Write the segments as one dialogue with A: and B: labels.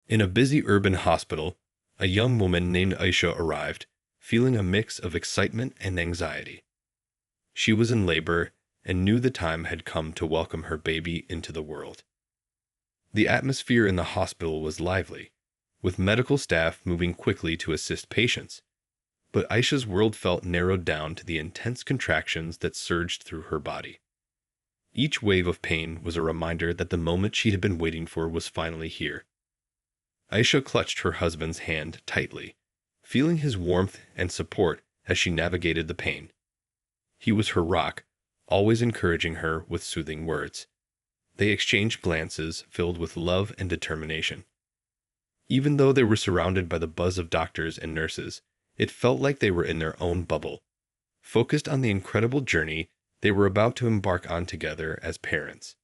A: In a busy urban hospital, a young woman named Aisha arrived, feeling a mix of excitement and anxiety. She was in labor and knew the time had come to welcome her baby into the world. The atmosphere in the hospital was lively, with medical staff moving quickly to assist patients. But Aisha's world felt narrowed down to the intense contractions that surged through her body. Each wave of pain was a reminder that the moment she had been waiting for was finally here. Aisha clutched her husband's hand tightly, feeling his warmth and support as she navigated the pain. He was her rock, always encouraging her with soothing words. They exchanged glances filled with love and determination. Even though they were surrounded by the buzz of doctors and nurses, it felt like they were in their own bubble, focused on the incredible journey they were about to embark on together as parents.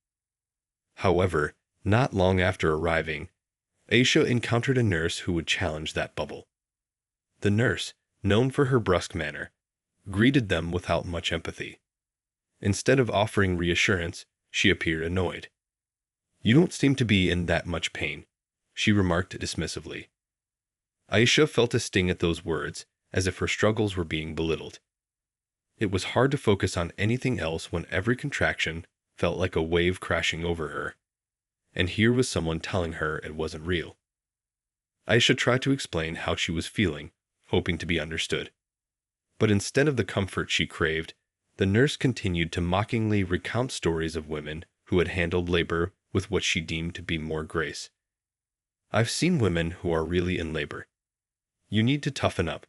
A: However, not long after arriving, Aisha encountered a nurse who would challenge that bubble. The nurse, known for her brusque manner, greeted them without much empathy. Instead of offering reassurance, she appeared annoyed. "You don't seem to be in that much pain," she remarked dismissively. Aisha felt a sting at those words, as if her struggles were being belittled. It was hard to focus on anything else when every contraction felt like a wave crashing over her. And here was someone telling her it wasn't real. Aisha tried to explain how she was feeling, hoping to be understood. But instead of the comfort she craved, the nurse continued to mockingly recount stories of women who had handled labor with what she deemed to be more grace. "I've seen women who are really in labor. You need to toughen up,"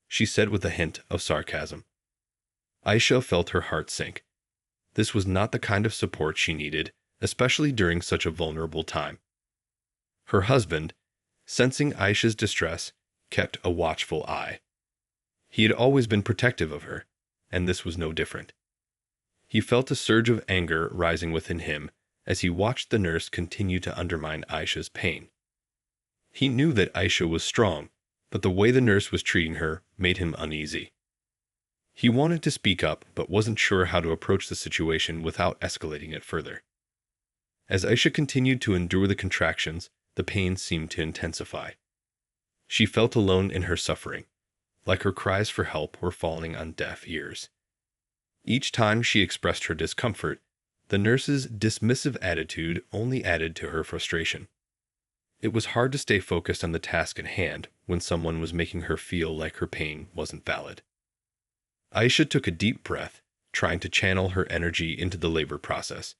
A: she said with a hint of sarcasm. Aisha felt her heart sink. This was not the kind of support she needed, especially during such a vulnerable time. Her husband, sensing Aisha's distress, kept a watchful eye. He had always been protective of her, and this was no different. He felt a surge of anger rising within him as he watched the nurse continue to undermine Aisha's pain. He knew that Aisha was strong, but the way the nurse was treating her made him uneasy. He wanted to speak up, but wasn't sure how to approach the situation without escalating it further. As Aisha continued to endure the contractions, the pain seemed to intensify. She felt alone in her suffering, like her cries for help were falling on deaf ears. Each time she expressed her discomfort, the nurse's dismissive attitude only added to her frustration. It was hard to stay focused on the task at hand when someone was making her feel like her pain wasn't valid. Aisha took a deep breath, trying to channel her energy into the labor process.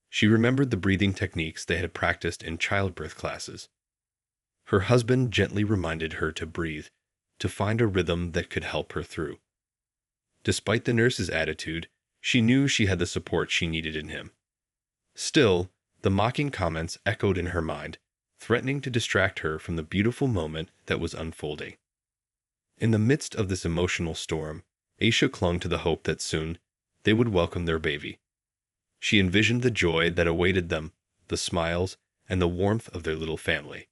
A: She remembered the breathing techniques they had practiced in childbirth classes. Her husband gently reminded her to breathe, to find a rhythm that could help her through. Despite the nurse's attitude, she knew she had the support she needed in him. Still, the mocking comments echoed in her mind, threatening to distract her from the beautiful moment that was unfolding. In the midst of this emotional storm, Aisha clung to the hope that soon they would welcome their baby. She envisioned the joy that awaited them, the smiles, and the warmth of their little family.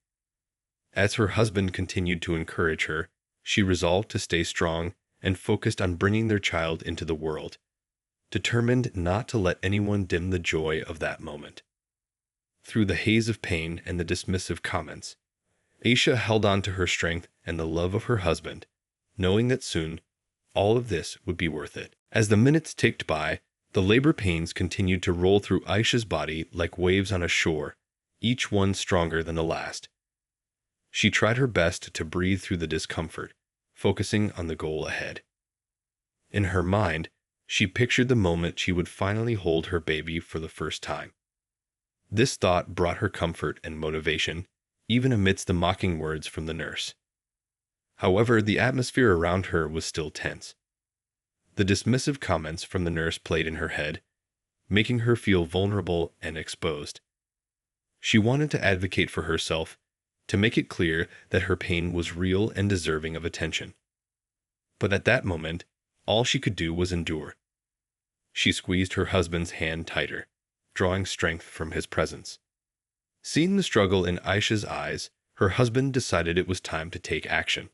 A: As her husband continued to encourage her, she resolved to stay strong and focused on bringing their child into the world, determined not to let anyone dim the joy of that moment. Through the haze of pain and the dismissive comments, Aisha held on to her strength and the love of her husband, knowing that soon all of this would be worth it. As the minutes ticked by, the labor pains continued to roll through Aisha's body like waves on a shore, each one stronger than the last. She tried her best to breathe through the discomfort, focusing on the goal ahead. In her mind, she pictured the moment she would finally hold her baby for the first time. This thought brought her comfort and motivation, even amidst the mocking words from the nurse. However, the atmosphere around her was still tense. The dismissive comments from the nurse played in her head, making her feel vulnerable and exposed. She wanted to advocate for herself, to make it clear that her pain was real and deserving of attention. But at that moment, all she could do was endure. She squeezed her husband's hand tighter, drawing strength from his presence. Seeing the struggle in Aisha's eyes, her husband decided it was time to take action.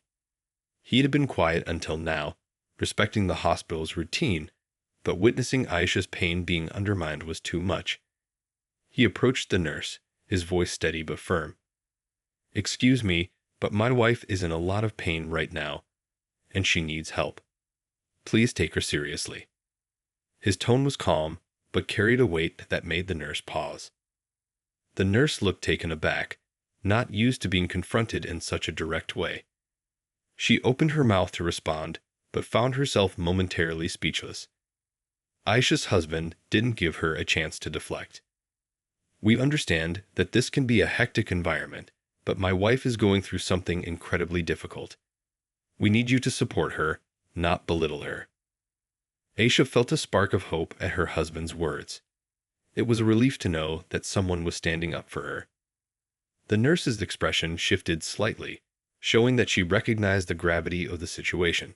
A: He had been quiet until now, respecting the hospital's routine, but witnessing Aisha's pain being undermined was too much. He approached the nurse, his voice steady but firm. "Excuse me, but my wife is in a lot of pain right now, and she needs help. Please take her seriously." His tone was calm, but carried a weight that made the nurse pause. The nurse looked taken aback, not used to being confronted in such a direct way. She opened her mouth to respond, but found herself momentarily speechless. Aisha's husband didn't give her a chance to deflect. "We understand that this can be a hectic environment, but my wife is going through something incredibly difficult. We need you to support her, not belittle her." Aisha felt a spark of hope at her husband's words. It was a relief to know that someone was standing up for her. The nurse's expression shifted slightly, showing that she recognized the gravity of the situation.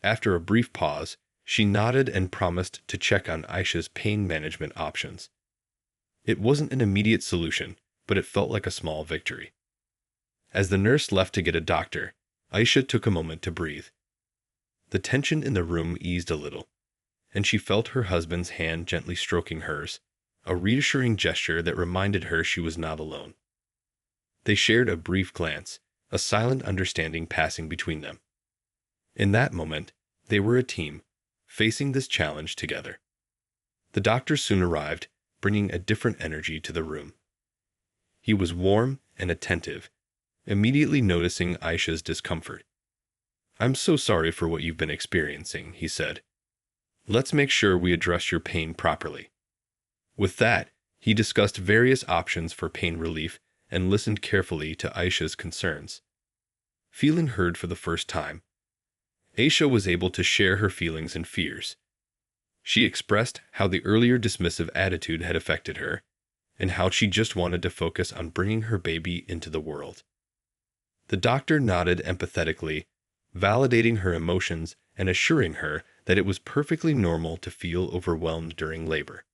A: After a brief pause, she nodded and promised to check on Aisha's pain management options. It wasn't an immediate solution, but it felt like a small victory. As the nurse left to get a doctor, Aisha took a moment to breathe. The tension in the room eased a little, and she felt her husband's hand gently stroking hers, a reassuring gesture that reminded her she was not alone. They shared a brief glance, a silent understanding passing between them. In that moment, they were a team, facing this challenge together. The doctor soon arrived, bringing a different energy to the room. He was warm and attentive, immediately noticing Aisha's discomfort. "I'm so sorry for what you've been experiencing," he said. "Let's make sure we address your pain properly." With that, he discussed various options for pain relief and listened carefully to Aisha's concerns. Feeling heard for the first time, Aisha was able to share her feelings and fears. She expressed how the earlier dismissive attitude had affected her, and how she just wanted to focus on bringing her baby into the world. The doctor nodded empathetically, validating her emotions and assuring her that it was perfectly normal to feel overwhelmed during labor.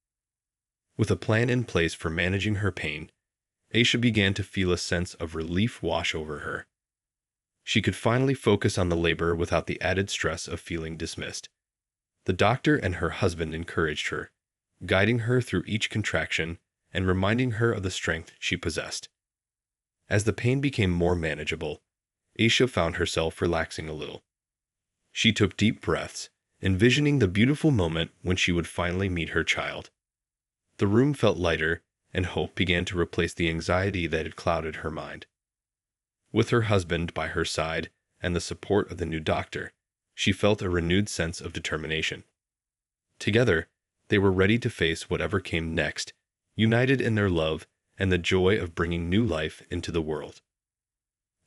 A: With a plan in place for managing her pain, Aisha began to feel a sense of relief wash over her. She could finally focus on the labor without the added stress of feeling dismissed. The doctor and her husband encouraged her, guiding her through each contraction and reminding her of the strength she possessed. As the pain became more manageable, Aisha found herself relaxing a little. She took deep breaths, envisioning the beautiful moment when she would finally meet her child. The room felt lighter, and hope began to replace the anxiety that had clouded her mind. With her husband by her side and the support of the new doctor, she felt a renewed sense of determination. Together, they were ready to face whatever came next, united in their love and the joy of bringing new life into the world.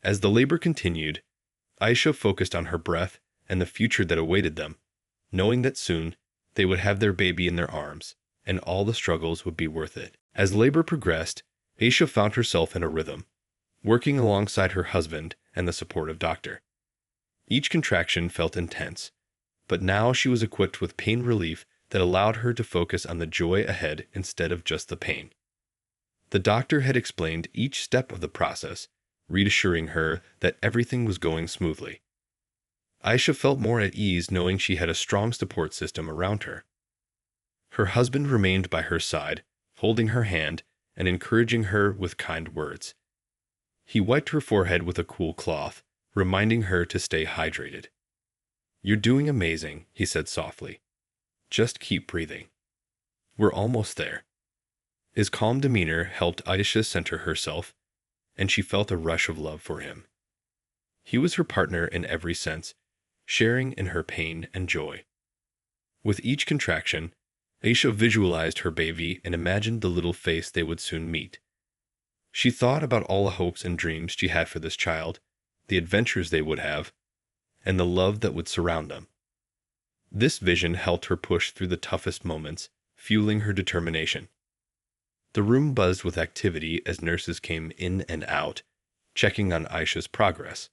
A: As the labor continued, Aisha focused on her breath and the future that awaited them, knowing that soon they would have their baby in their arms, and all the struggles would be worth it. As labor progressed, Aisha found herself in a rhythm, working alongside her husband and the supportive doctor. Each contraction felt intense, but now she was equipped with pain relief that allowed her to focus on the joy ahead instead of just the pain. The doctor had explained each step of the process, reassuring her that everything was going smoothly. Aisha felt more at ease knowing she had a strong support system around her. Her husband remained by her side, holding her hand and encouraging her with kind words. He wiped her forehead with a cool cloth, reminding her to stay hydrated. "You're doing amazing," he said softly. "Just keep breathing. We're almost there." His calm demeanor helped Aisha center herself, and she felt a rush of love for him. He was her partner in every sense, sharing in her pain and joy. With each contraction, Aisha visualized her baby and imagined the little face they would soon meet. She thought about all the hopes and dreams she had for this child, the adventures they would have, and the love that would surround them. This vision helped her push through the toughest moments, fueling her determination. The room buzzed with activity as nurses came in and out, checking on Aisha's progress.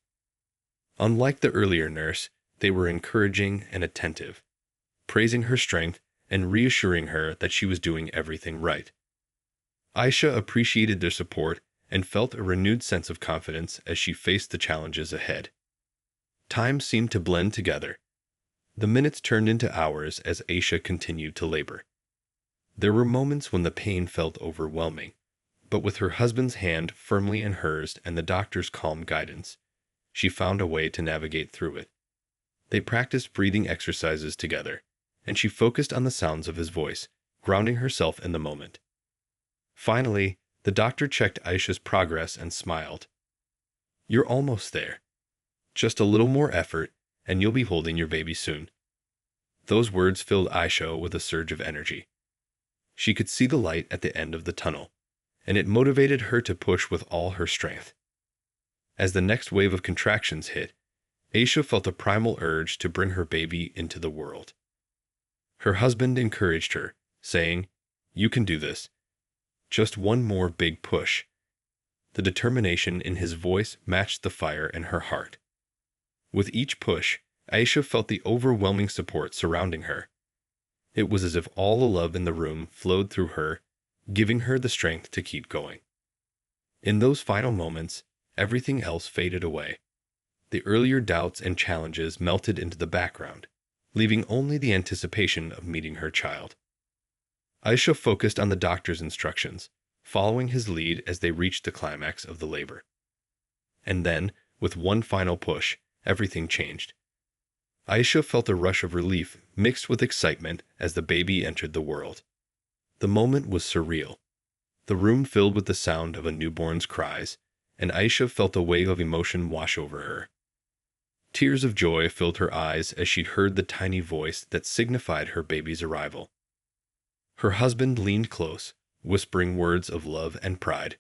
A: Unlike the earlier nurse, they were encouraging and attentive, praising her strength and reassuring her that she was doing everything right. Aisha appreciated their support and felt a renewed sense of confidence as she faced the challenges ahead. Time seemed to blend together. The minutes turned into hours as Aisha continued to labor. There were moments when the pain felt overwhelming, But with her husband's hand firmly in hers and the doctor's calm guidance, she found a way to navigate through it. They practiced breathing exercises together, and she focused on the sounds of his voice, grounding herself in the moment. Finally, the doctor checked Aisha's progress and smiled. "You're almost there. Just a little more effort, and you'll be holding your baby soon." Those words filled Aisha with a surge of energy. She could see the light at the end of the tunnel, and it motivated her to push with all her strength. As the next wave of contractions hit, Aisha felt a primal urge to bring her baby into the world. Her husband encouraged her, saying, "You can do this. Just one more big push." The determination in his voice matched the fire in her heart. With each push, Aisha felt the overwhelming support surrounding her. It was as if all the love in the room flowed through her, giving her the strength to keep going. In those final moments, everything else faded away. The earlier doubts and challenges melted into the background, leaving only the anticipation of meeting her child. Aisha focused on the doctor's instructions, following his lead as they reached the climax of the labor. And then, with one final push, everything changed. Aisha felt a rush of relief mixed with excitement as the baby entered the world. The moment was surreal. The room filled with the sound of a newborn's cries, and Aisha felt a wave of emotion wash over her. Tears of joy filled her eyes as she heard the tiny voice that signified her baby's arrival. Her husband leaned close, whispering words of love and pride.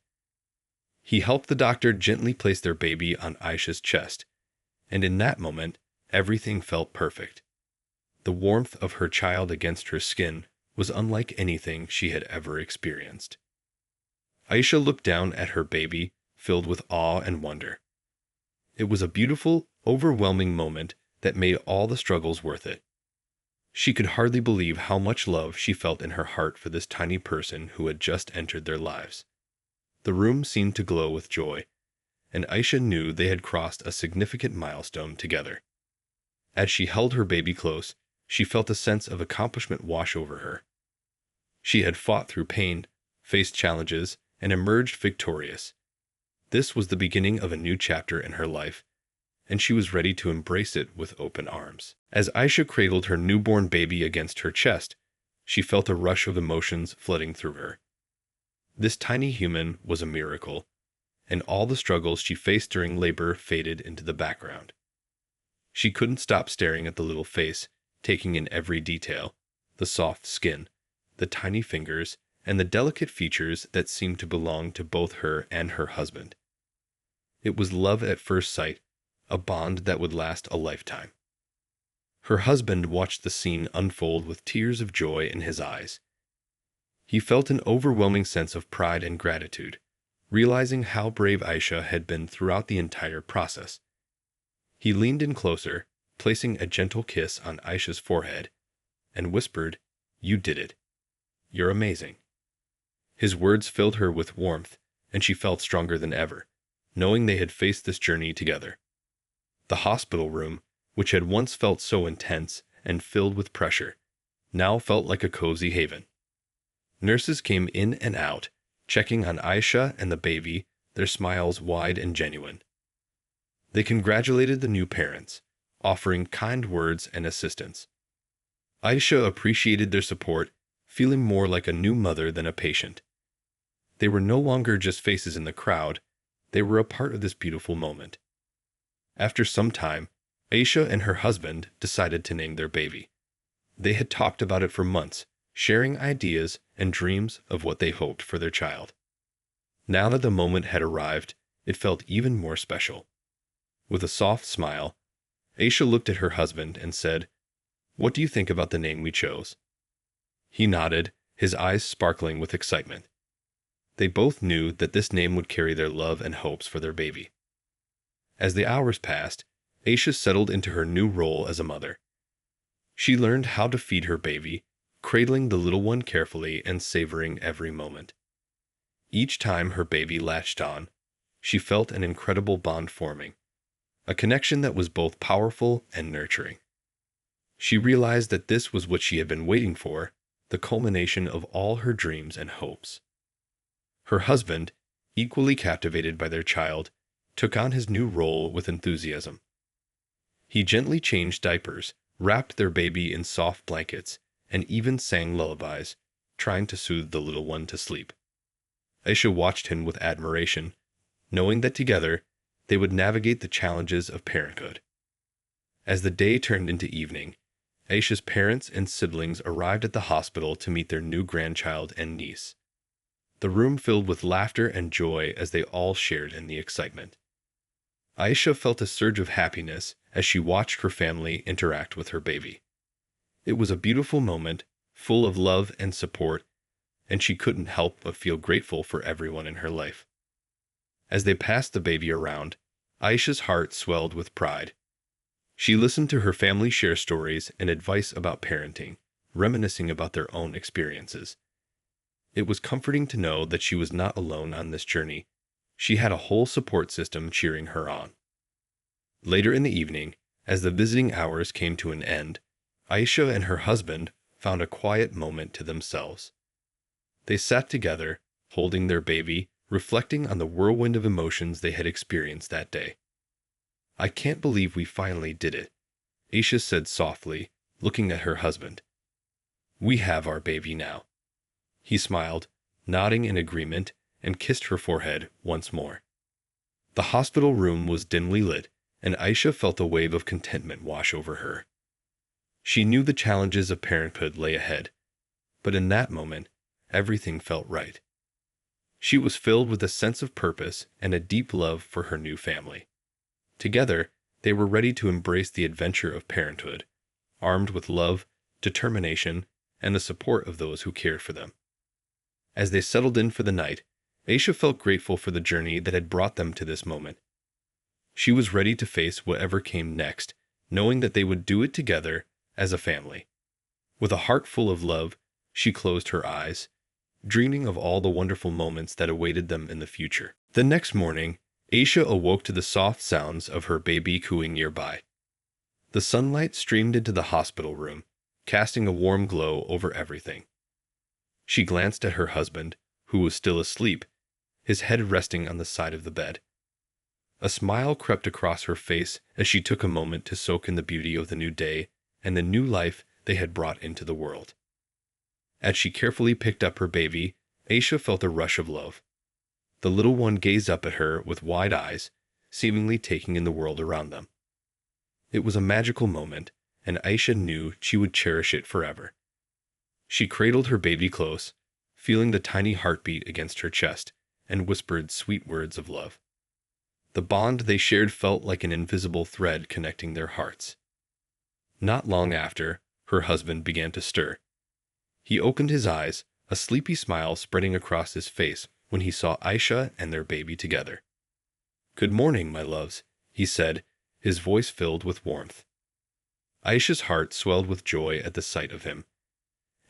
A: He helped the doctor gently place their baby on Aisha's chest, and in that moment, everything felt perfect. The warmth of her child against her skin was unlike anything she had ever experienced. Aisha looked down at her baby, filled with awe and wonder. It was a beautiful, overwhelming moment that made all the struggles worth it. She could hardly believe how much love she felt in her heart for this tiny person who had just entered their lives. The room seemed to glow with joy, and Aisha knew they had crossed a significant milestone together. As she held her baby close, she felt a sense of accomplishment wash over her. She had fought through pain, faced challenges, and emerged victorious. This was the beginning of a new chapter in her life, and she was ready to embrace it with open arms. As Aisha cradled her newborn baby against her chest, she felt a rush of emotions flooding through her. This tiny human was a miracle, and all the struggles she faced during labor faded into the background. She couldn't stop staring at the little face, taking in every detail, the soft skin, the tiny fingers, and the delicate features that seemed to belong to both her and her husband. It was love at first sight, a bond that would last a lifetime. Her husband watched the scene unfold with tears of joy in his eyes. He felt an overwhelming sense of pride and gratitude, realizing how brave Aisha had been throughout the entire process. He leaned in closer, placing a gentle kiss on Aisha's forehead, and whispered, "You did it. You're amazing." His words filled her with warmth, and she felt stronger than ever, knowing they had faced this journey together. The hospital room, which had once felt so intense and filled with pressure, now felt like a cozy haven. Nurses came in and out, checking on Aisha and the baby, their smiles wide and genuine. They congratulated the new parents, offering kind words and assistance. Aisha appreciated their support, feeling more like a new mother than a patient. They were no longer just faces in the crowd, they were a part of this beautiful moment. After some time, Aisha and her husband decided to name their baby. They had talked about it for months, sharing ideas and dreams of what they hoped for their child. Now that the moment had arrived, it felt even more special. With a soft smile, Aisha looked at her husband and said, "What do you think about the name we chose?" He nodded, his eyes sparkling with excitement. They both knew that this name would carry their love and hopes for their baby. As the hours passed, Aisha settled into her new role as a mother. She learned how to feed her baby, cradling the little one carefully and savoring every moment. Each time her baby latched on, she felt an incredible bond forming, a connection that was both powerful and nurturing. She realized that this was what she had been waiting for, the culmination of all her dreams and hopes. Her husband, equally captivated by their child, took on his new role with enthusiasm. He gently changed diapers, wrapped their baby in soft blankets, and even sang lullabies, trying to soothe the little one to sleep. Aisha watched him with admiration, knowing that together they would navigate the challenges of parenthood. As the day turned into evening, Aisha's parents and siblings arrived at the hospital to meet their new grandchild and niece. The room filled with laughter and joy as they all shared in the excitement. Aisha felt a surge of happiness as she watched her family interact with her baby. It was a beautiful moment, full of love and support, and she couldn't help but feel grateful for everyone in her life. As they passed the baby around, Aisha's heart swelled with pride. She listened to her family share stories and advice about parenting, reminiscing about their own experiences. It was comforting to know that she was not alone on this journey. She had a whole support system cheering her on. Later in the evening, as the visiting hours came to an end, Aisha and her husband found a quiet moment to themselves. They sat together, holding their baby, reflecting on the whirlwind of emotions they had experienced that day. "I can't believe we finally did it," Aisha said softly, looking at her husband. "We have our baby now." He smiled, nodding in agreement, and kissed her forehead once more. The hospital room was dimly lit, and Aisha felt a wave of contentment wash over her. She knew the challenges of parenthood lay ahead, but in that moment, everything felt right. She was filled with a sense of purpose and a deep love for her new family. Together, they were ready to embrace the adventure of parenthood, armed with love, determination, and the support of those who cared for them. As they settled in for the night, Aisha felt grateful for the journey that had brought them to this moment. She was ready to face whatever came next, knowing that they would do it together as a family. With a heart full of love, she closed her eyes, dreaming of all the wonderful moments that awaited them in the future. The next morning, Aisha awoke to the soft sounds of her baby cooing nearby. The sunlight streamed into the hospital room, casting a warm glow over everything. She glanced at her husband, who was still asleep, his head resting on the side of the bed. A smile crept across her face as she took a moment to soak in the beauty of the new day and the new life they had brought into the world. As she carefully picked up her baby, Aisha felt a rush of love. The little one gazed up at her with wide eyes, seemingly taking in the world around them. It was a magical moment, and Aisha knew she would cherish it forever. She cradled her baby close, feeling the tiny heartbeat against her chest, and whispered sweet words of love. The bond they shared felt like an invisible thread connecting their hearts. Not long after, her husband began to stir. He opened his eyes, a sleepy smile spreading across his face when he saw Aisha and their baby together. "Good morning, my loves," he said, his voice filled with warmth. Aisha's heart swelled with joy at the sight of him,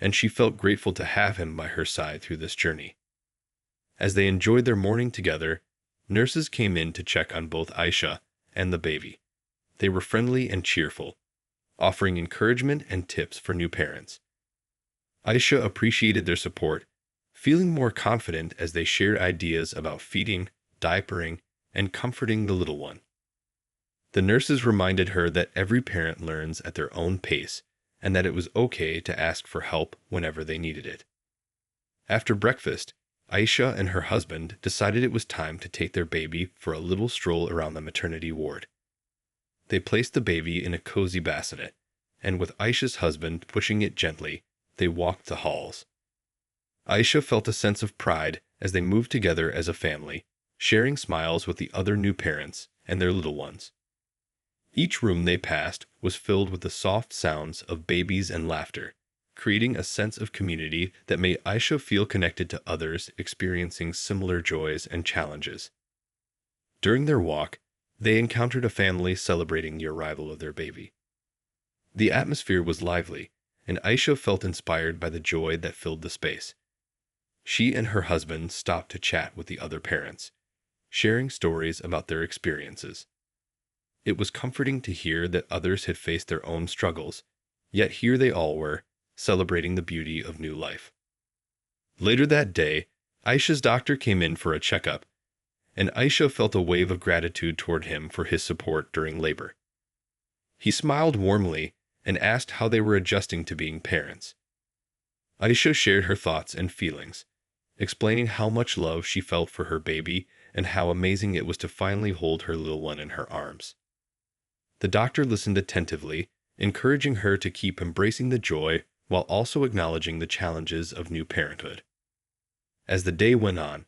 A: and she felt grateful to have him by her side through this journey. As they enjoyed their morning together, nurses came in to check on both Aisha and the baby. They were friendly and cheerful, offering encouragement and tips for new parents. Aisha appreciated their support, feeling more confident as they shared ideas about feeding, diapering, and comforting the little one. The nurses reminded her that every parent learns at their own pace and that it was okay to ask for help whenever they needed it. After breakfast, Aisha and her husband decided it was time to take their baby for a little stroll around the maternity ward. They placed the baby in a cozy bassinet, and with Aisha's husband pushing it gently, they walked the halls. Aisha felt a sense of pride as they moved together as a family, sharing smiles with the other new parents and their little ones. Each room they passed was filled with the soft sounds of babies and laughter, creating a sense of community that made Aisha feel connected to others experiencing similar joys and challenges. During their walk, they encountered a family celebrating the arrival of their baby. The atmosphere was lively, and Aisha felt inspired by the joy that filled the space. She and her husband stopped to chat with the other parents, sharing stories about their experiences. It was comforting to hear that others had faced their own struggles, yet here they all were, celebrating the beauty of new life. Later that day, Aisha's doctor came in for a checkup, and Aisha felt a wave of gratitude toward him for his support during labor. He smiled warmly and asked how they were adjusting to being parents. Aisha shared her thoughts and feelings, explaining how much love she felt for her baby and how amazing it was to finally hold her little one in her arms. The doctor listened attentively, encouraging her to keep embracing the joy while also acknowledging the challenges of new parenthood. As the day went on,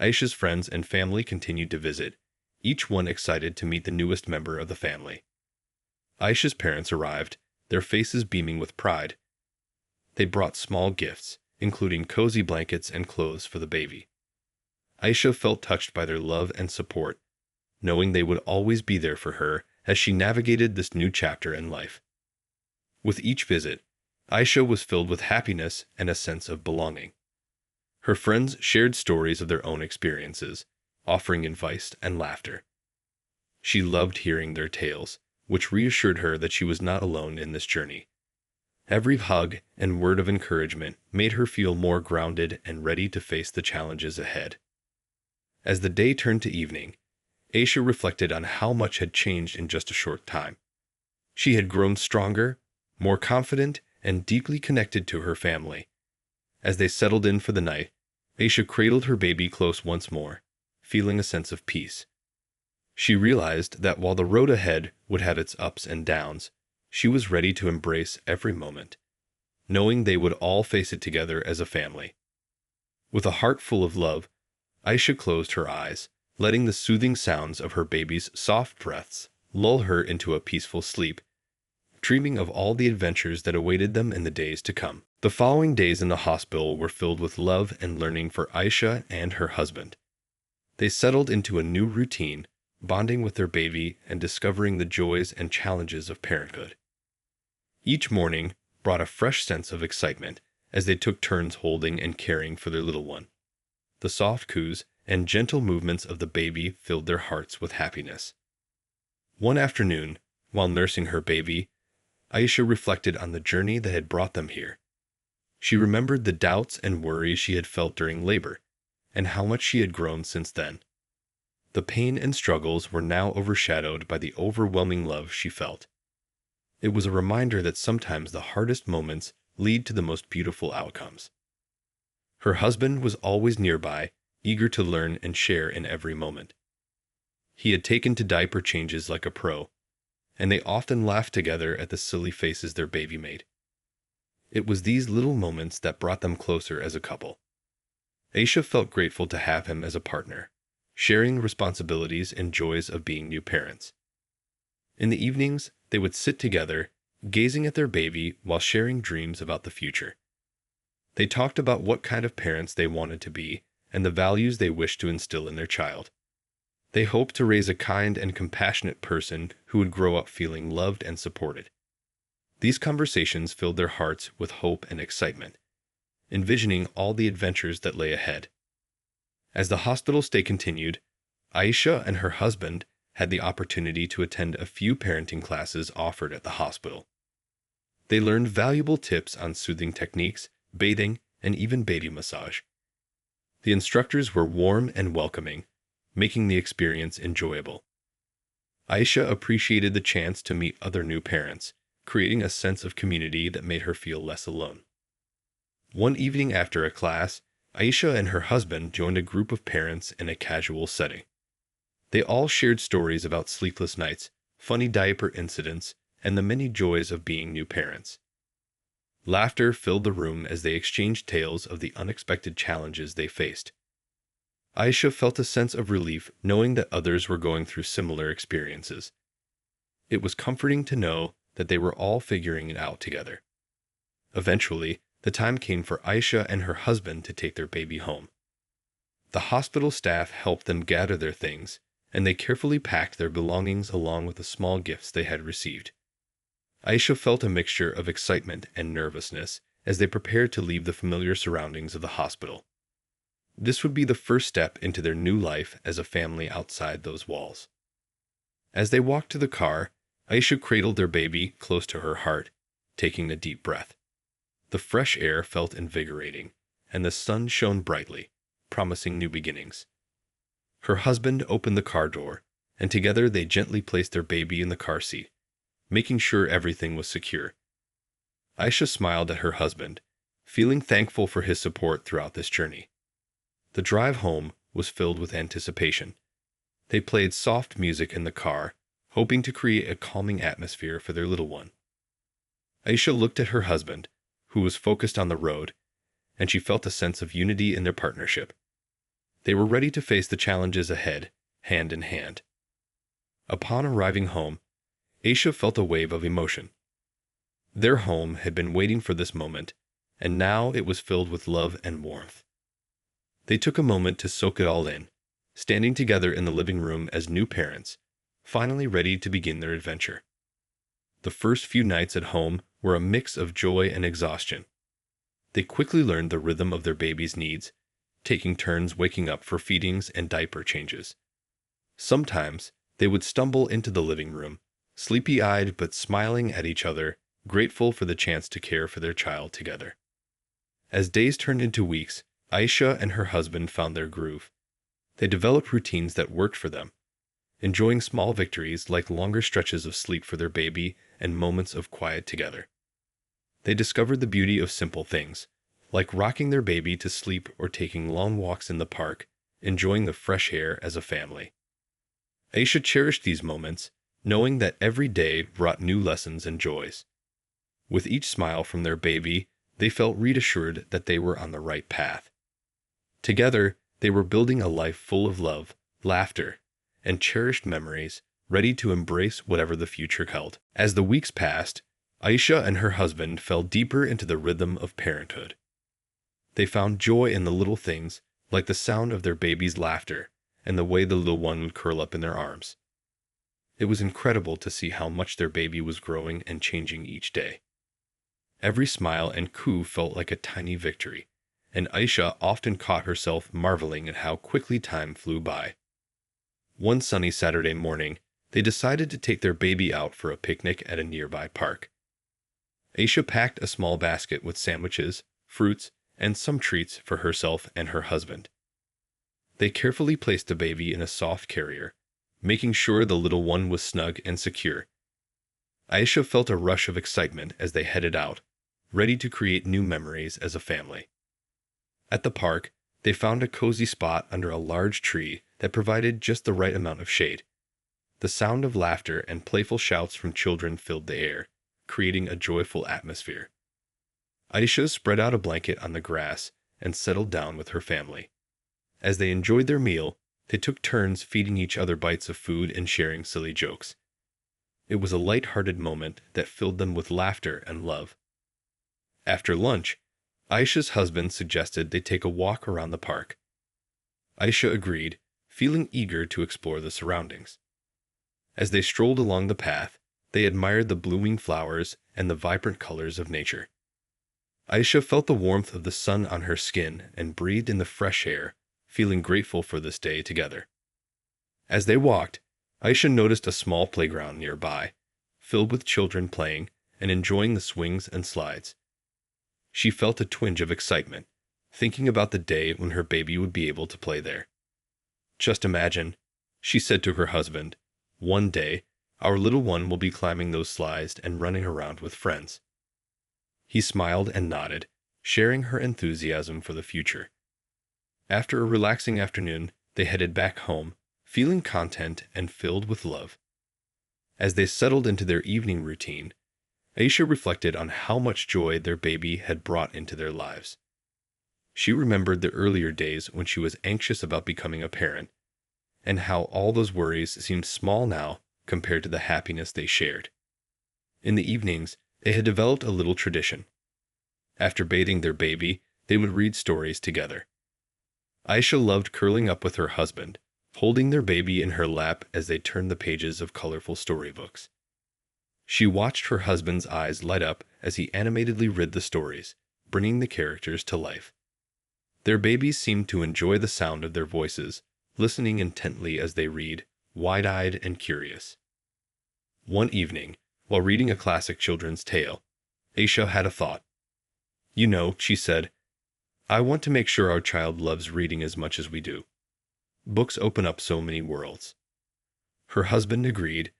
A: Aisha's friends and family continued to visit, each one excited to meet the newest member of the family. Aisha's parents arrived, their faces beaming with pride. They brought small gifts, including cozy blankets and clothes for the baby. Aisha felt touched by their love and support, knowing they would always be there for her as she navigated this new chapter in life. With each visit, Aisha was filled with happiness and a sense of belonging. Her friends shared stories of their own experiences, offering advice and laughter. She loved hearing their tales, which reassured her that she was not alone in this journey. Every hug and word of encouragement made her feel more grounded and ready to face the challenges ahead. As the day turned to evening, Aisha reflected on how much had changed in just a short time. She had grown stronger, more confident, and deeply connected to her family. As they settled in for the night, Aisha cradled her baby close once more, feeling a sense of peace. She realized that while the road ahead would have its ups and downs, she was ready to embrace every moment, knowing they would all face it together as a family. With a heart full of love, Aisha closed her eyes, letting the soothing sounds of her baby's soft breaths lull her into a peaceful sleep, dreaming of all the adventures that awaited them in the days to come. The following days in the hospital were filled with love and learning for Aisha and her husband. They settled into a new routine, bonding with their baby and discovering the joys and challenges of parenthood. Each morning brought a fresh sense of excitement as they took turns holding and caring for their little one. The soft coos and gentle movements of the baby filled their hearts with happiness. One afternoon, while nursing her baby, Aisha reflected on the journey that had brought them here. She remembered the doubts and worries she had felt during labor, and how much she had grown since then. The pain and struggles were now overshadowed by the overwhelming love she felt. It was a reminder that sometimes the hardest moments lead to the most beautiful outcomes. Her husband was always nearby, eager to learn and share in every moment. He had taken to diaper changes like a pro, and they often laughed together at the silly faces their baby made. It was these little moments that brought them closer as a couple. Aisha felt grateful to have him as a partner, sharing responsibilities and joys of being new parents. In the evenings, they would sit together, gazing at their baby while sharing dreams about the future. They talked about what kind of parents they wanted to be and the values they wished to instill in their child. They hoped to raise a kind and compassionate person who would grow up feeling loved and supported. These conversations filled their hearts with hope and excitement, envisioning all the adventures that lay ahead. As the hospital stay continued, Aisha and her husband had the opportunity to attend a few parenting classes offered at the hospital. They learned valuable tips on soothing techniques, bathing, and even baby massage. The instructors were warm and welcoming, making the experience enjoyable. Aisha appreciated the chance to meet other new parents, creating a sense of community that made her feel less alone. One evening after a class, Aisha and her husband joined a group of parents in a casual setting. They all shared stories about sleepless nights, funny diaper incidents, and the many joys of being new parents. Laughter filled the room as they exchanged tales of the unexpected challenges they faced. Aisha felt a sense of relief knowing that others were going through similar experiences. It was comforting to know that they were all figuring it out together. Eventually, the time came for Aisha and her husband to take their baby home. The hospital staff helped them gather their things, and they carefully packed their belongings along with the small gifts they had received. Aisha felt a mixture of excitement and nervousness as they prepared to leave the familiar surroundings of the hospital. This would be the first step into their new life as a family outside those walls. As they walked to the car, Aisha cradled their baby close to her heart, taking a deep breath. The fresh air felt invigorating, and the sun shone brightly, promising new beginnings. Her husband opened the car door, and together they gently placed their baby in the car seat, making sure everything was secure. Aisha smiled at her husband, feeling thankful for his support throughout this journey. The drive home was filled with anticipation. They played soft music in the car, hoping to create a calming atmosphere for their little one. Aisha looked at her husband, who was focused on the road, and she felt a sense of unity in their partnership. They were ready to face the challenges ahead, hand in hand. Upon arriving home, Aisha felt a wave of emotion. Their home had been waiting for this moment, and now it was filled with love and warmth. They took a moment to soak it all in, standing together in the living room as new parents, finally ready to begin their adventure. The first few nights at home were a mix of joy and exhaustion. They quickly learned the rhythm of their baby's needs, taking turns waking up for feedings and diaper changes. Sometimes they would stumble into the living room, sleepy-eyed but smiling at each other, grateful for the chance to care for their child together. As days turned into weeks, Aisha and her husband found their groove. They developed routines that worked for them, enjoying small victories like longer stretches of sleep for their baby and moments of quiet together. They discovered the beauty of simple things, like rocking their baby to sleep or taking long walks in the park, enjoying the fresh air as a family. Aisha cherished these moments, knowing that every day brought new lessons and joys. With each smile from their baby, they felt reassured that they were on the right path. Together, they were building a life full of love, laughter, and cherished memories, ready to embrace whatever the future held. As the weeks passed, Aisha and her husband fell deeper into the rhythm of parenthood. They found joy in the little things, like the sound of their baby's laughter and the way the little one would curl up in their arms. It was incredible to see how much their baby was growing and changing each day. Every smile and coo felt like a tiny victory, and Aisha often caught herself marveling at how quickly time flew by. One sunny Saturday morning, they decided to take their baby out for a picnic at a nearby park. Aisha packed a small basket with sandwiches, fruits, and some treats for herself and her husband. They carefully placed the baby in a soft carrier, making sure the little one was snug and secure. Aisha felt a rush of excitement as they headed out, ready to create new memories as a family. At the park, they found a cozy spot under a large tree that provided just the right amount of shade. The sound of laughter and playful shouts from children filled the air, creating a joyful atmosphere. Aisha spread out a blanket on the grass and settled down with her family. As they enjoyed their meal, they took turns feeding each other bites of food and sharing silly jokes. It was a light-hearted moment that filled them with laughter and love. After lunch, Aisha's husband suggested they take a walk around the park. Aisha agreed, feeling eager to explore the surroundings. As they strolled along the path, they admired the blooming flowers and the vibrant colors of nature. Aisha felt the warmth of the sun on her skin and breathed in the fresh air, feeling grateful for this day together. As they walked, Aisha noticed a small playground nearby, filled with children playing and enjoying the swings and slides. She felt a twinge of excitement, thinking about the day when her baby would be able to play there. "Just imagine," she said to her husband, "one day, our little one will be climbing those slides and running around with friends." He smiled and nodded, sharing her enthusiasm for the future. After a relaxing afternoon, they headed back home, feeling content and filled with love. As they settled into their evening routine, Aisha reflected on how much joy their baby had brought into their lives. She remembered the earlier days when she was anxious about becoming a parent, and how all those worries seemed small now compared to the happiness they shared. In the evenings, they had developed a little tradition. After bathing their baby, they would read stories together. Aisha loved curling up with her husband, holding their baby in her lap as they turned the pages of colorful storybooks. She watched her husband's eyes light up as he animatedly read the stories, bringing the characters to life. Their babies seemed to enjoy the sound of their voices, listening intently as they read, wide-eyed and curious. One evening, while reading a classic children's tale, Aisha had a thought. "You know," she said, I want to make sure our child loves reading as much as we do. Books open up so many worlds. Her husband agreed,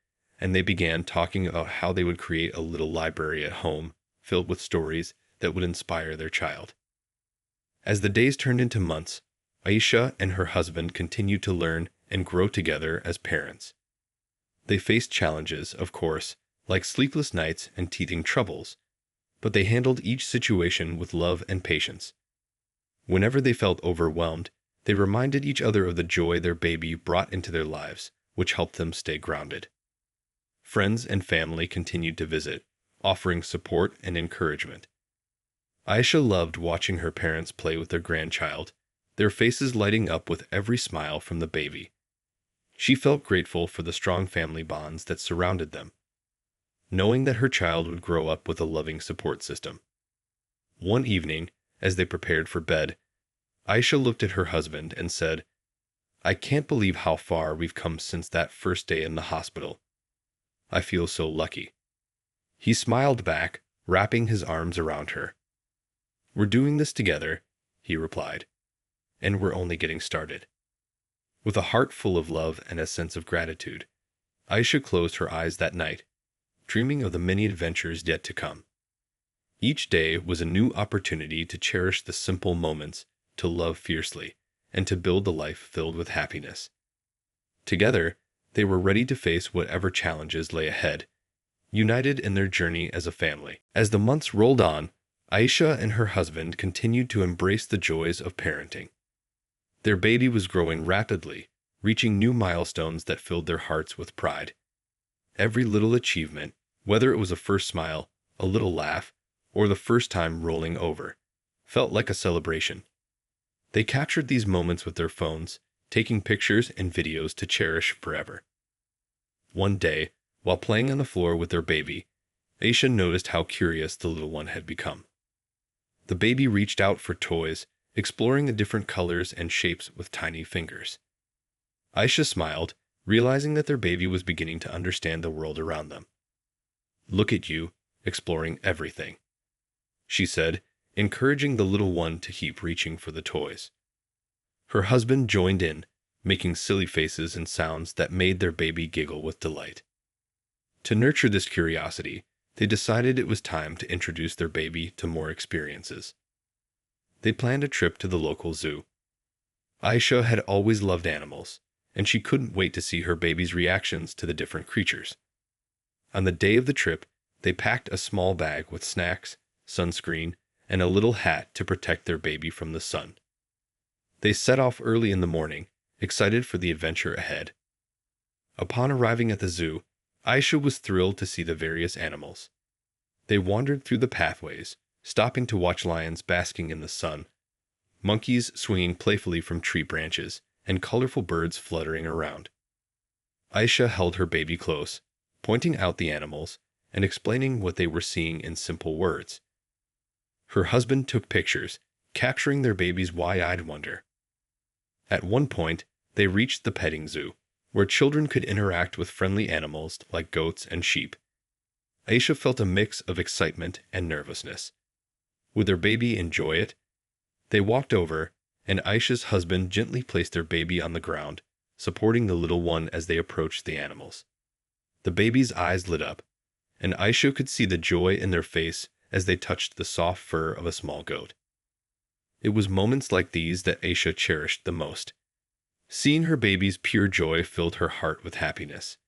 A: and they began talking about how they would create a little library at home filled with stories that would inspire their child. As the days turned into months, Aisha and her husband continued to learn and grow together as parents. They faced challenges, of course, like sleepless nights and teething troubles, but they handled each situation with love and patience. Whenever they felt overwhelmed, they reminded each other of the joy their baby brought into their lives, which helped them stay grounded. Friends and family continued to visit, offering support and encouragement. Aisha loved watching her parents play with their grandchild, their faces lighting up with every smile from the baby. She felt grateful for the strong family bonds that surrounded them, knowing that her child would grow up with a loving support system. One evening, as they prepared for bed, Aisha looked at her husband and said, "I can't believe how far we've come since that first day in the hospital. I feel so lucky." He smiled back, wrapping his arms around her. "We're doing this together," he replied, "and we're only getting started." With a heart full of love and a sense of gratitude, Aisha closed her eyes that night, dreaming of the many adventures yet to come. Each day was a new opportunity to cherish the simple moments, to love fiercely, and to build a life filled with happiness. Together, they were ready to face whatever challenges lay ahead, united in their journey as a family. As the months rolled on, Aisha and her husband continued to embrace the joys of parenting. Their baby was growing rapidly, reaching new milestones that filled their hearts with pride. Every little achievement, whether it was a first smile, a little laugh, or the first time rolling over, felt like a celebration. They captured these moments with their phones, taking pictures and videos to cherish forever. One day, while playing on the floor with their baby, Aisha noticed how curious the little one had become. The baby reached out for toys, exploring the different colors and shapes with tiny fingers. Aisha smiled, realizing that their baby was beginning to understand the world around them. "Look at you, exploring everything," she said, encouraging the little one to keep reaching for the toys. Her husband joined in, making silly faces and sounds that made their baby giggle with delight. To nurture this curiosity, they decided it was time to introduce their baby to more experiences. They planned a trip to the local zoo. Aisha had always loved animals, and she couldn't wait to see her baby's reactions to the different creatures. On the day of the trip, they packed a small bag with snacks, sunscreen, and a little hat to protect their baby from the sun. They set off early in the morning, excited for the adventure ahead. Upon arriving at the zoo, Aisha was thrilled to see the various animals. They wandered through the pathways, stopping to watch lions basking in the sun, monkeys swinging playfully from tree branches, and colorful birds fluttering around. Aisha held her baby close, pointing out the animals and explaining what they were seeing in simple words. Her husband took pictures, capturing their baby's wide-eyed wonder. At one point, they reached the petting zoo, where children could interact with friendly animals like goats and sheep. Aisha felt a mix of excitement and nervousness. Would their baby enjoy it? They walked over, and Aisha's husband gently placed their baby on the ground, supporting the little one as they approached the animals. The baby's eyes lit up, and Aisha could see the joy in their face as they touched the soft fur of a small goat. It was moments like these that Aisha cherished the most. Seeing her baby's pure joy filled her heart with happiness.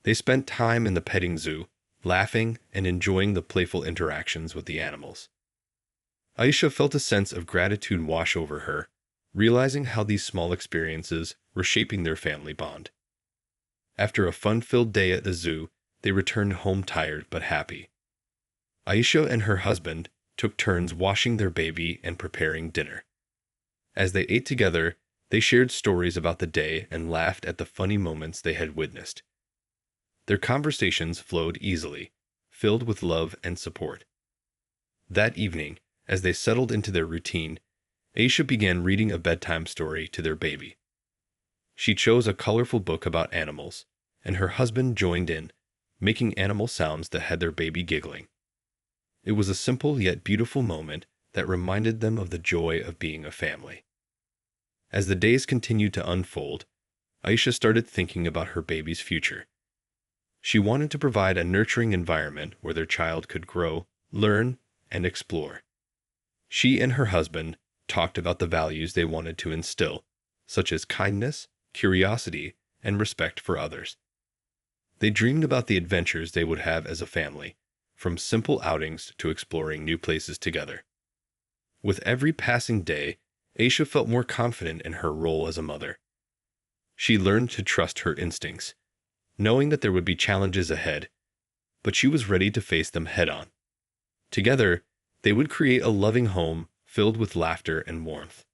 A: They spent time in the petting zoo, laughing and enjoying the playful interactions with the animals. Aisha felt a sense of gratitude wash over her, realizing how these small experiences were shaping their family bond. After a fun-filled day at the zoo, they returned home tired but happy. Aisha and her husband took turns washing their baby and preparing dinner. As they ate together, they shared stories about the day and laughed at the funny moments they had witnessed. Their conversations flowed easily, filled with love and support. That evening, as they settled into their routine, Aisha began reading a bedtime story to their baby. She chose a colorful book about animals, and her husband joined in, making animal sounds that had their baby giggling. It was a simple yet beautiful moment that reminded them of the joy of being a family. As the days continued to unfold, Aisha started thinking about her baby's future. She wanted to provide a nurturing environment where their child could grow, learn, and explore. She and her husband talked about the values they wanted to instill, such as kindness, curiosity, and respect for others. They dreamed about the adventures they would have as a family, from simple outings to exploring new places together. With every passing day, Aisha felt more confident in her role as a mother. She learned to trust her instincts, knowing that there would be challenges ahead, but she was ready to face them head-on. Together, they would create a loving home filled with laughter and warmth.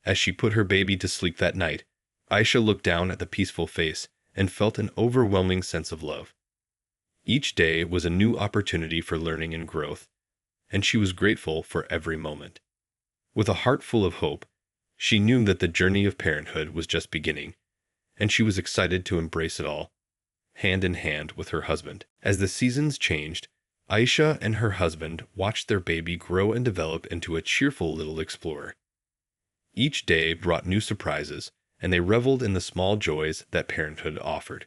A: As she put her baby to sleep that night, Aisha looked down at the peaceful face and felt an overwhelming sense of love. Each day was a new opportunity for learning and growth, and she was grateful for every moment. With a heart full of hope, she knew that the journey of parenthood was just beginning, and she was excited to embrace it all, hand in hand with her husband. As the seasons changed, Aisha and her husband watched their baby grow and develop into a cheerful little explorer. Each day brought new surprises, and they reveled in the small joys that parenthood offered.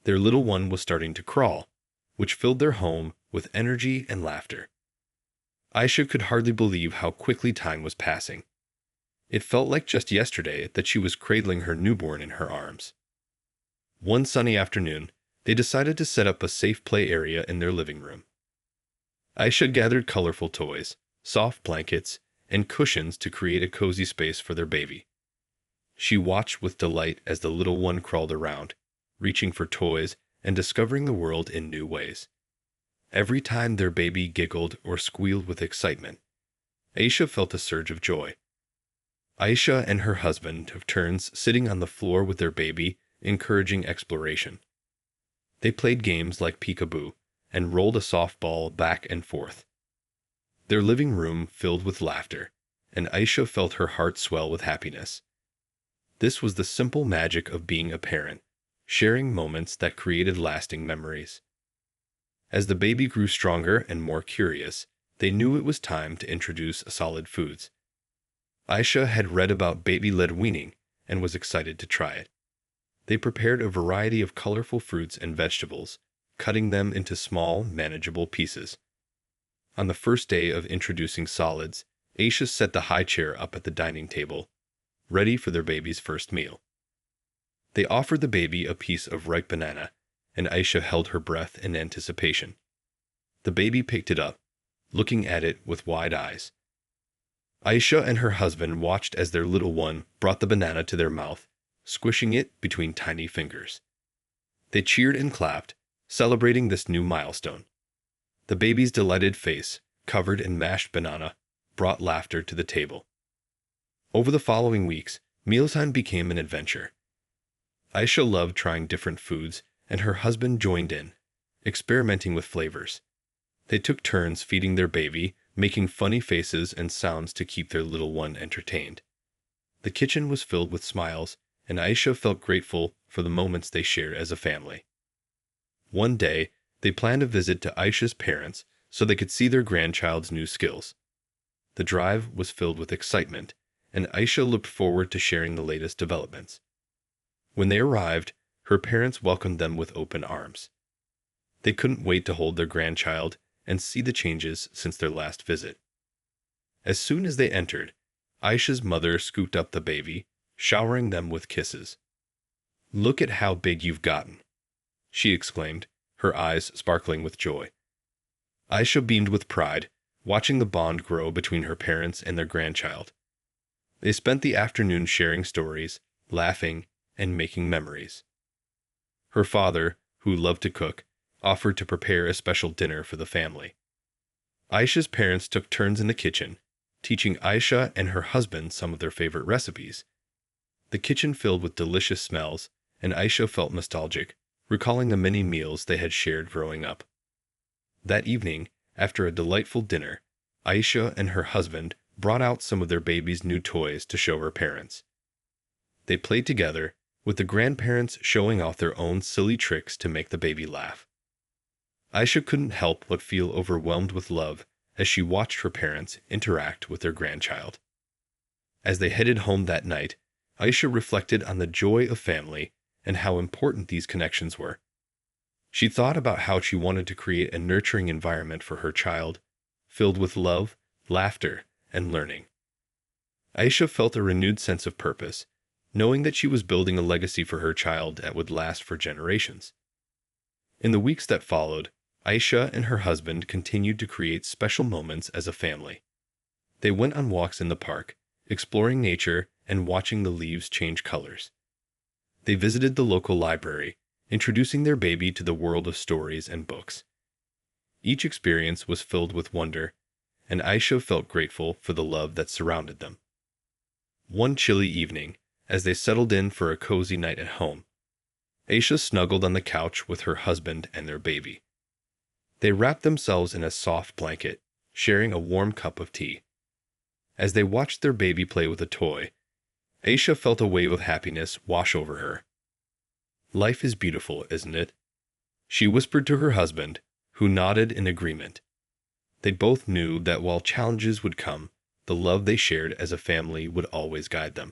A: Their little one was starting to crawl, which filled their home with energy and laughter. Aisha could hardly believe how quickly time was passing. It felt like just yesterday that she was cradling her newborn in her arms. One sunny afternoon, they decided to set up a safe play area in their living room. Aisha gathered colorful toys, soft blankets, and cushions to create a cozy space for their baby. She watched with delight as the little one crawled around, reaching for toys and discovering the world in new ways. Every time their baby giggled or squealed with excitement, Aisha felt a surge of joy. Aisha and her husband took turns sitting on the floor with their baby, encouraging exploration. They played games like peekaboo and rolled a softball back and forth. Their living room filled with laughter, and Aisha felt her heart swell with happiness. This was the simple magic of being a parent, sharing moments that created lasting memories. As the baby grew stronger and more curious, they knew it was time to introduce solid foods. Aisha had read about baby-led weaning and was excited to try it. They prepared a variety of colorful fruits and vegetables, cutting them into small, manageable pieces. On the first day of introducing solids, Aisha set the high chair up at the dining table, ready for their baby's first meal. They offered the baby a piece of ripe banana, and Aisha held her breath in anticipation. The baby picked it up, looking at it with wide eyes. Aisha and her husband watched as their little one brought the banana to their mouth, squishing it between tiny fingers. They cheered and clapped, celebrating this new milestone. The baby's delighted face, covered in mashed banana, brought laughter to the table. Over the following weeks, mealtime became an adventure. Aisha loved trying different foods, and her husband joined in, experimenting with flavors. They took turns feeding their baby, making funny faces and sounds to keep their little one entertained. The kitchen was filled with smiles, and Aisha felt grateful for the moments they shared as a family. One day, they planned a visit to Aisha's parents so they could see their grandchild's new skills. The drive was filled with excitement, and Aisha looked forward to sharing the latest developments. When they arrived, her parents welcomed them with open arms. They couldn't wait to hold their grandchild and see the changes since their last visit. As soon as they entered, Aisha's mother scooped up the baby, showering them with kisses. "Look at how big you've gotten," she exclaimed, her eyes sparkling with joy. Aisha beamed with pride, watching the bond grow between her parents and their grandchild. They spent the afternoon sharing stories, laughing, and making memories. Her father, who loved to cook, offered to prepare a special dinner for the family. Aisha's parents took turns in the kitchen, teaching Aisha and her husband some of their favorite recipes. The kitchen filled with delicious smells, and Aisha felt nostalgic, recalling the many meals they had shared growing up. That evening, after a delightful dinner, Aisha and her husband brought out some of their baby's new toys to show her parents. They played together, with the grandparents showing off their own silly tricks to make the baby laugh. Aisha couldn't help but feel overwhelmed with love as she watched her parents interact with their grandchild. As they headed home that night, Aisha reflected on the joy of family and how important these connections were. She thought about how she wanted to create a nurturing environment for her child, filled with love, laughter, and learning. Aisha felt a renewed sense of purpose, knowing that she was building a legacy for her child that would last for generations. In the weeks that followed, Aisha and her husband continued to create special moments as a family. They went on walks in the park, exploring nature and watching the leaves change colors. They visited the local library, introducing their baby to the world of stories and books. Each experience was filled with wonder, and Aisha felt grateful for the love that surrounded them. One chilly evening, as they settled in for a cozy night at home, Aisha snuggled on the couch with her husband and their baby. They wrapped themselves in a soft blanket, sharing a warm cup of tea. As they watched their baby play with a toy, Aisha felt a wave of happiness wash over her. "Life is beautiful, isn't it?" she whispered to her husband, who nodded in agreement. They both knew that while challenges would come, the love they shared as a family would always guide them.